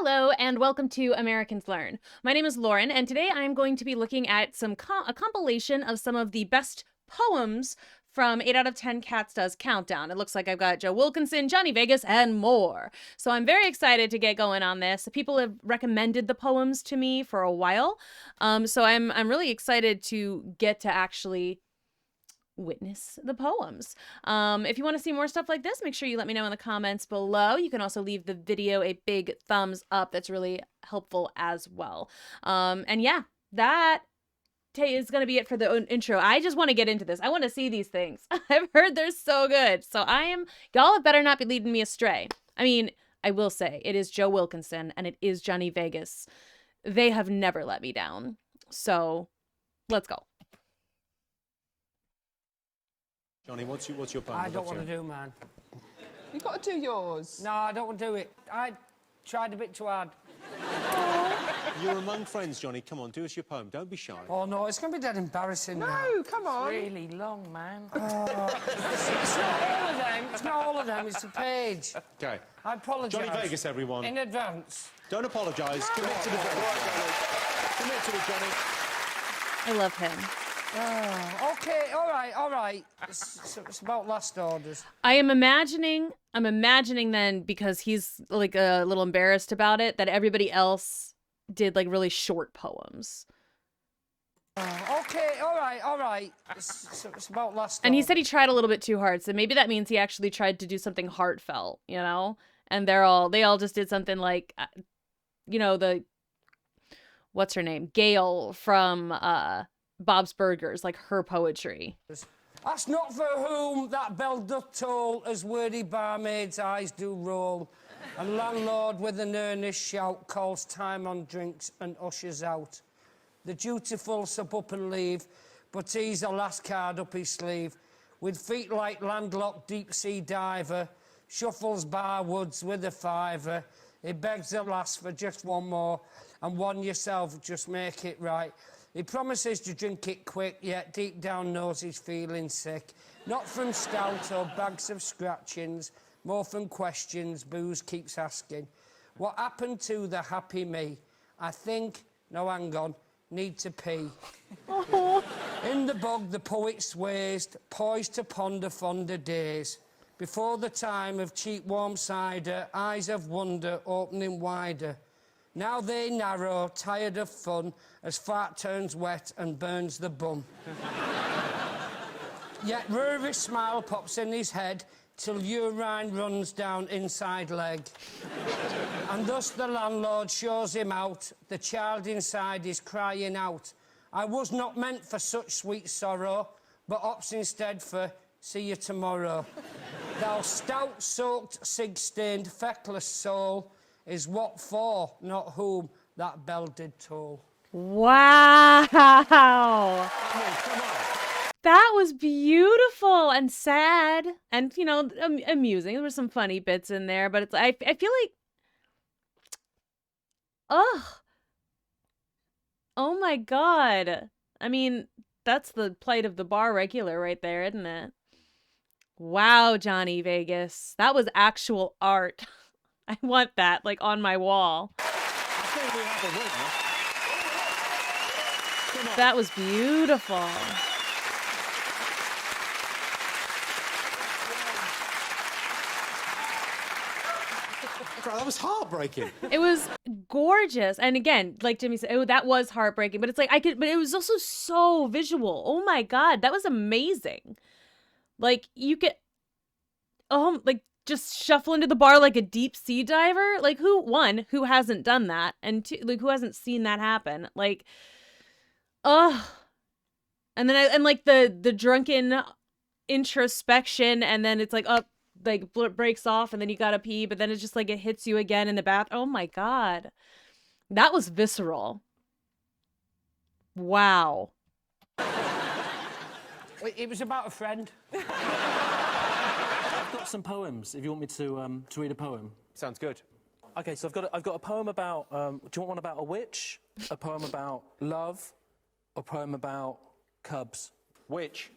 Hello and welcome to Americans Learn. My name is Lauren and today I'm going to be looking at a compilation of some of the best poems from 8 out of 10 Cats Does Countdown. It looks like I've got Joe Wilkinson, Johnny Vegas, and more. So I'm very excited to get going on this. People have recommended the poems to me for a while. So I'm really excited to get to actually witness the poems. If you want to see more stuff like this, make sure you let me know in the comments below. You can also leave the video a big thumbs up. That's really helpful as well. And yeah, that is going to be it for the intro. I just want to get into this. I want to see these things. I've heard they're so good. So y'all better not be leading me astray. I mean, I will say it is Joe Wilkinson and it is Johnny Vegas. They have never let me down. So let's go. Johnny, what's your poem? I don't want to do, man. You've got to do yours. No, I don't want to do it. I tried a bit too hard. You're among friends, Johnny. Come on, do us your poem. Don't be shy. Oh, no, it's going to be dead embarrassing now. No, come on. It's really long, man. It's not all of them. It's not all of them. It's a page. OK. I apologise. Johnny Vegas, everyone. In advance. Don't apologise. Commit to the journey. Commit to it, Johnny. I love him. Oh, OK, all right. It's about last orders. I'm imagining then, because he's like a little embarrassed about it, that everybody else did like really short poems. OK, all right. It's about last And he orders. said he tried a little bit too hard, so maybe that means he actually tried to do something heartfelt, you know? And they all just did something like, you know, what's her name? Gail from Bob's Burgers, like her poetry. That's not for whom that bell doth toll, as wordy barmaid's eyes do roll, and landlord with an earnest shout calls time on drinks and ushers out. The dutiful sup up and leave, but he's a last card up his sleeve, with feet like landlocked deep-sea diver, shuffles barwoods with a fiver. He begs at last for just one more, and one yourself, just make it right. He promises to drink it quick, yet deep down knows he's feeling sick. Not from stout or bags of scratchings, more from questions booze keeps asking. What happened to the happy me? I think, no, hang on, need to pee. In the bog the poet sways, poised to ponder fonder days. Before the time of cheap warm cider, eyes of wonder opening wider. Now they narrow, tired of fun, as fart turns wet and burns the bum. Yet Rory's smile pops in his head till urine runs down inside leg. And thus the landlord shows him out, the child inside is crying out. I was not meant for such sweet sorrow, but opts instead for see you tomorrow. Thou stout, soaked, sig-stained, feckless soul, is what for, not whom, that bell did toll. Wow. Come on. That was beautiful and sad and, you know, amusing. There were some funny bits in there, but I feel like, oh my God. I mean, that's the plight of the bar regular right there, isn't it? Wow, Johnny Vegas. That was actual art. I want that, like, on my wall. I think we have a winner. Come on. That was beautiful. That was heartbreaking. It was gorgeous. And again, like Jimmy said, that was heartbreaking. But it's like, but it was also so visual. Oh my God, that was amazing. Like, you could, like, just shuffle into the bar like a deep sea diver. Like, who hasn't done that? And two, like, who hasn't seen that happen? Like, and then and like the drunken introspection, and then it's like, like breaks off, and then you gotta pee, but then it's just like it hits you again in the bath. Oh my God, that was visceral. Wow. It was about a friend. I've got some poems, if you want me to read a poem. Sounds good. OK, so I've got a poem about... do you want one about a witch, a poem about love, or a poem about cubs? Which?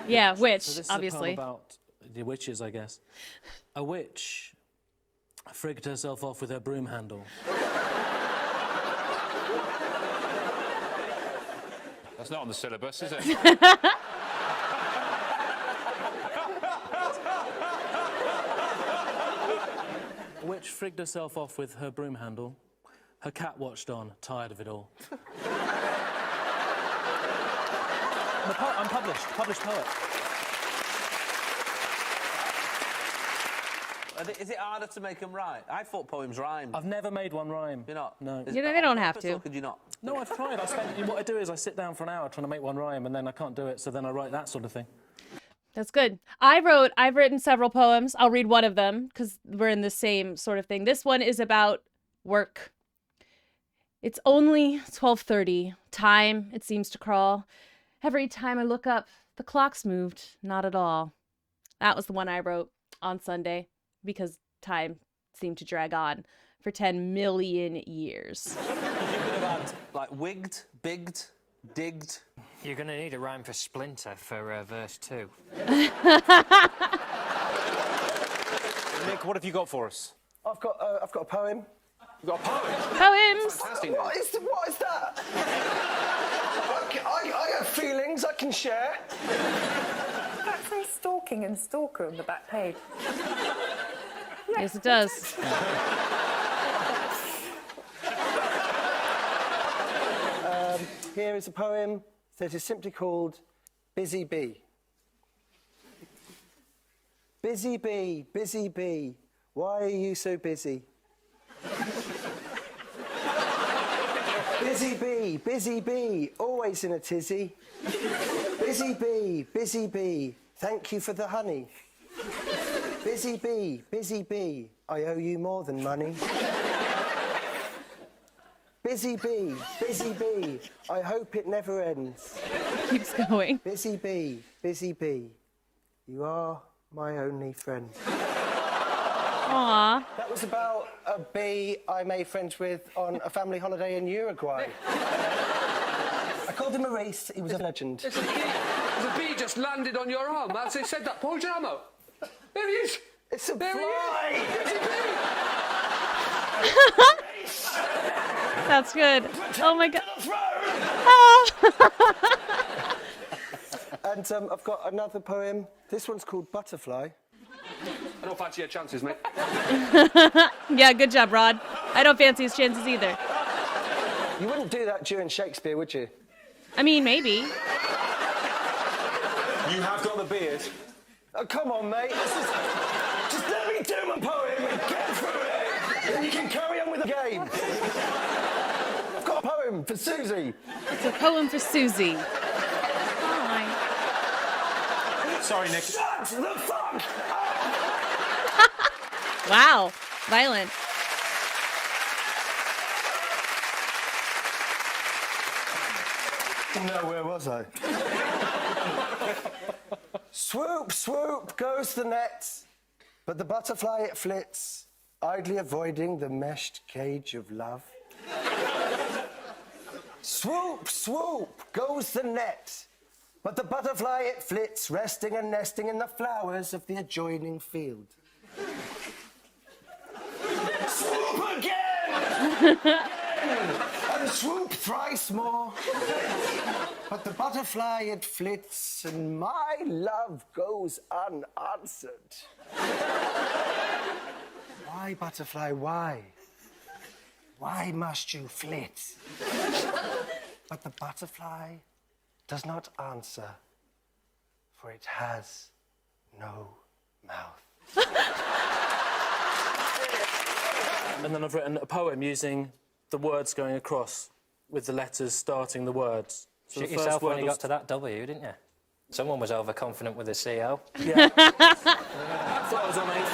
Yeah, which, So this obviously. is a poem about the witches, I guess. A witch frigged herself off with her broom handle. That's not on the syllabus, is it? A witch frigged herself off with her broom handle. Her cat watched on, tired of it all. I'm published poet. Is it harder to make them rhyme? I thought poems rhymed. I've never made one rhyme. You're not? No. You know, they don't have to. Or could you not? No, I've tried. What I do is I sit down for an hour trying to make one rhyme, and then I can't do it, so then I write that sort of thing. That's good. I've written several poems. I'll read one of them because we're in the same sort of thing. This one is about work. It's only 12:30. Time, it seems to crawl. Every time I look up, the clock's moved. Not at all. That was the one I wrote on Sunday because time seemed to drag on for 10 million years. You could have had, like, wigged, bigged, digged. You're going to need a rhyme for splinter for verse 2. Nick, what have you got for us? I've got a poem. You've got a poem? Poems! Fantastic. What is that? I have feelings I can share. That says stalking and stalker on the back page. Yes, it does. Here is a poem that is simply called Busy Bee. Busy bee, why are you so busy? Busy bee, always in a tizzy. Busy bee, thank you for the honey. Busy bee, I owe you more than money. Busy bee, I hope it never ends. Keeps going. Busy bee, you are my only friend. Aw. That was about a bee I made friends with on a family holiday in Uruguay. I called him Maurice, he was a legend. There's a bee just landed on your arm. As they said that, Paul Jamo. There he is. It's a There fly! he is. It's a bee. That's good. Oh my god. And I've got another poem. This one's called Butterfly. I don't fancy your chances, mate. Yeah, good job, Rod. I don't fancy his chances either. You wouldn't do that during Shakespeare, would you? I mean, maybe. You have got the beard. Oh, come on, mate. Just let me do my poem and get through it. Then you can carry on with the game. I've got a poem for Susie. It's a poem for Susie. Hi. Sorry, Nick. Shut the fuck up! Wow. Violent. No, where was I? Swoop, swoop goes the net, but the butterfly it flits, idly avoiding the meshed cage of love. Swoop, swoop goes the net, but the butterfly it flits, resting and nesting in the flowers of the adjoining field. Swoop again! And swoop thrice more. But the butterfly it flits, and my love goes unanswered. Why, butterfly, why? Why must you flit? But the butterfly does not answer, for it has no mouth. And then I've written a poem using the words going across with the letters starting the words. So Shoot the first yourself when word you was- got to that W, didn't you? Someone was overconfident with the CO. Yeah. I thought I was on 8th.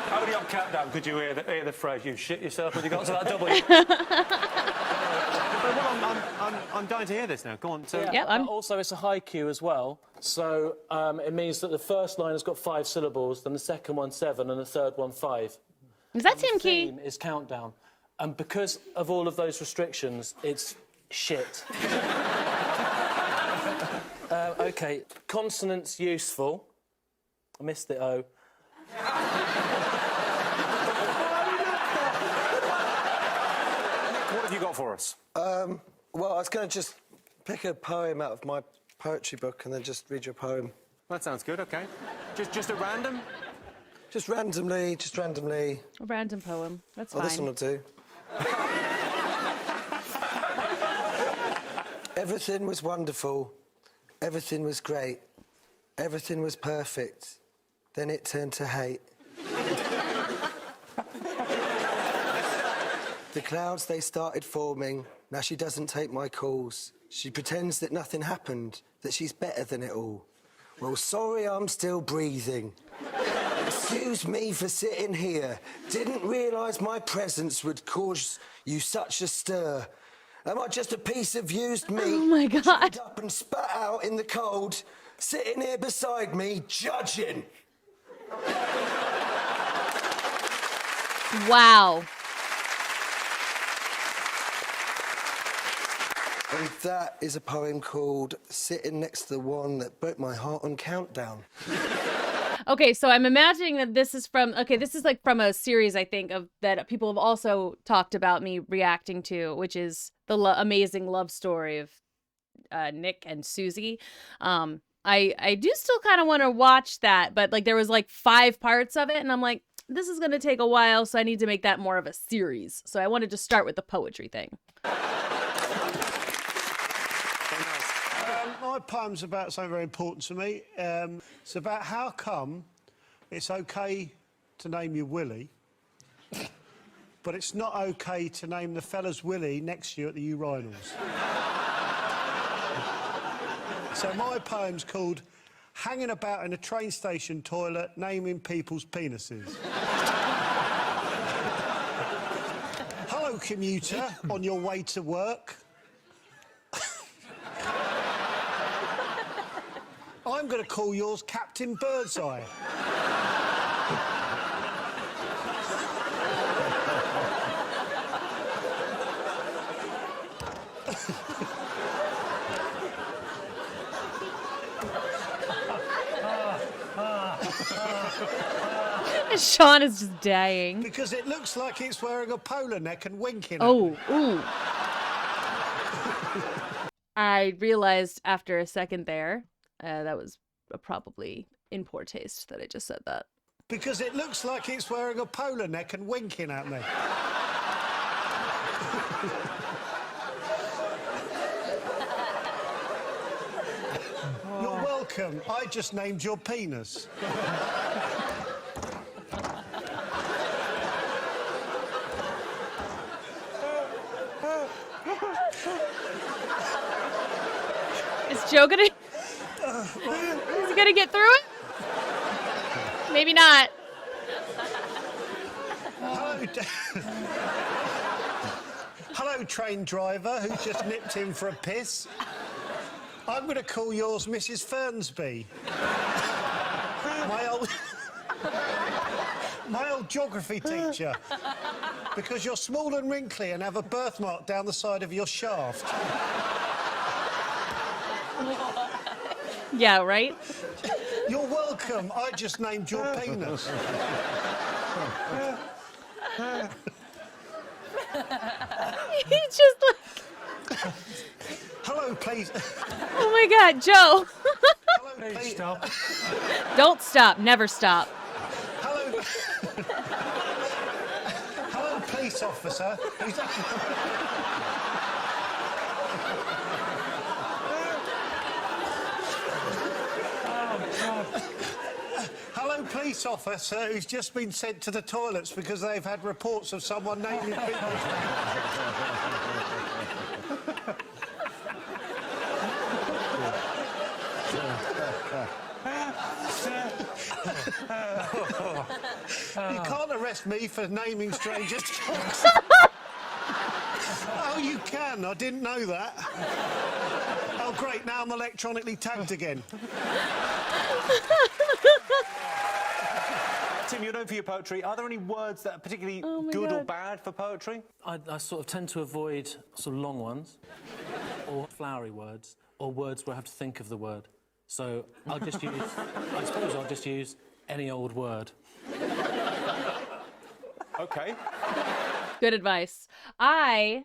How many on countdown could you hear the phrase, you shit yourself when you got to that W? I'm dying to hear this now. Go on. So, Yep, I'm- Also, it's a haiku as well, so it means that the first line has got 5 syllables, then the second one 7, and the third one 5. Is that Tim The Key? theme is countdown, and because of all of those restrictions, it's shit. Okay, consonants useful, I missed it, oh. What have you got for us? Well, I was going to just pick a poem out of my poetry book and then just read you a poem. That sounds good, OK. Just at random? Just randomly, just randomly. A random poem. That's Oh, fine. this one will do. Everything was wonderful. Everything was great. Everything was perfect. Then it turned to hate. The clouds, they started forming. Now she doesn't take my calls. She pretends that nothing happened, that she's better than it all. Well, sorry, I'm still breathing. Excuse me for sitting here. Didn't realise my presence would cause you such a stir. Am I just a piece of used meat? Oh, my God. Chopped up and spat out in the cold, sitting here beside me, judging. Wow. And that is a poem called Sitting Next to the One That Broke My Heart on Countdown. Okay, so I'm imagining that this is from, this is like from a series, I think, of that people have also talked about me reacting to, which is the amazing love story of Nick and Susie. I do still kind of want to watch that, but like there was like 5 parts of it, and I'm like, this is going to take a while, so I need to make that more of a series. So I wanted to start with the poetry thing. My poem's about something very important to me. It's about how come it's OK to name you Willie, but it's not OK to name the fella's Willie next to you at the urinals. So my poem's called Hanging About in a Train Station Toilet Naming People's Penises. Hello, commuter, on your way to work. I'm going to call yours Captain Birdseye. Sean is just dying. Because it looks like it's wearing a polo neck and winking at Oh, me. ooh. I realized after a second there, that was probably in poor taste that I just said that. Because it looks like it's wearing a polo neck and winking at me. You're welcome. I just named your penis. Is Joe gonna... Is he gonna get through it? Maybe not. Hello, train driver who just nipped in for a piss. I'm going to call yours Mrs. Fernsby. My old geography teacher. Because you're small and wrinkly and have a birthmark down the side of your shaft. Yeah, right? You're welcome. I just named your penis. He just like... Hello, please. Oh my God, Joe. Hello, please. Stop. Don't stop. Never stop. Hello. Hello, police officer. Hello, police officer who's just been sent to the toilets because they've had reports of someone naming people. You can't arrest me for naming strangers' dogs. Oh, you can? I didn't know that. Oh, great, now I'm electronically tagged again. Tim, you're known for your poetry. Are there any words that are particularly good or bad for poetry? I sort of tend to avoid sort of long ones, or flowery words, or words where I have to think of the word. So I'll just use, I suppose I'll just use any old word. OK. Good advice. I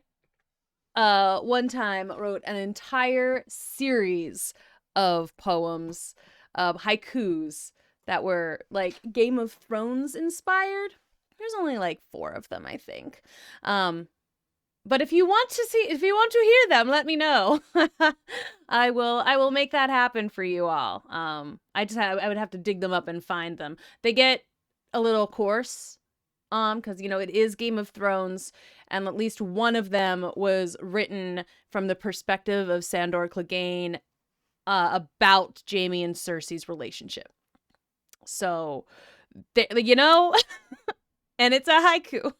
one time wrote an entire series of poems, haikus that were like Game of Thrones inspired. There's only like 4 of them, I think. But if you want to hear them, let me know. I will make that happen for you all. I would have to dig them up and find them. They get a little coarse, because you know it is Game of Thrones, and at least one of them was written from the perspective of Sandor Clegane, about Jaime and Cersei's relationship. So, you know, and it's a haiku.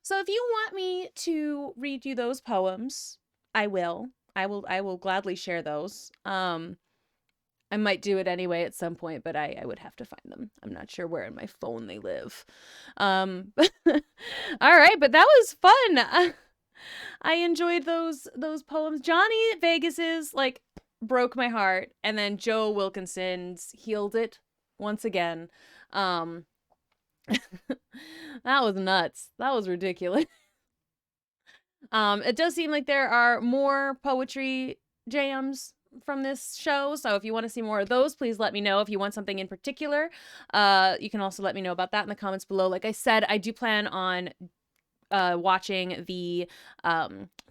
So if you want me to read you those poems, I will. I will gladly share those. I might do it anyway at some point, but I would have to find them. I'm not sure where in my phone they live. All right, but that was fun. I enjoyed those poems. Johnny Vegas's like broke my heart, and then Joe Wilkinson's healed it once again. That was nuts. That was ridiculous. It does seem like there are more poetry jams from this show, so if you want to see more of those, please let me know. If you want something in particular, you can also let me know about that in the comments below. Like I said, I do plan on watching the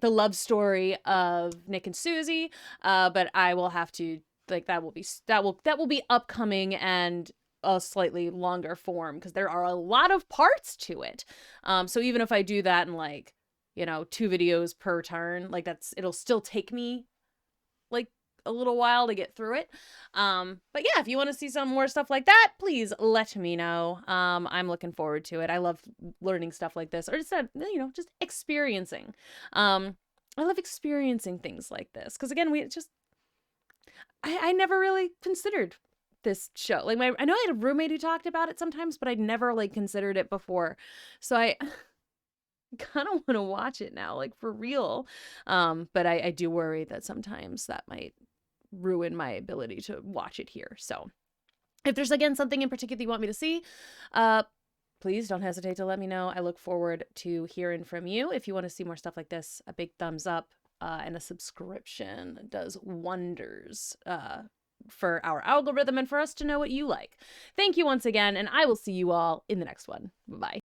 love story of Nick and Susie, but I will have to, like, that will be upcoming and a slightly longer form, because there are a lot of parts to it. So even if I do that in, like, you know, 2 videos per turn, like, it'll still take me like a little while to get through it. But yeah, if you want to see some more stuff like that, please let me know. I'm looking forward to it. I love learning stuff like this, or just, you know, just experiencing. I love experiencing things like this, because again, I never really considered this show. Like, I know I had a roommate who talked about it sometimes, but I'd never like considered it before. So I kind of want to watch it now, like, for real. But I do worry that sometimes that might ruin my ability to watch it here. So if there's, again, something in particular you want me to see, please don't hesitate to let me know. I look forward to hearing from you. If you want to see more stuff like this, a big thumbs up and a subscription does wonders for our algorithm and for us to know what you like. Thank you once again, and I will see you all in the next one. Bye-bye.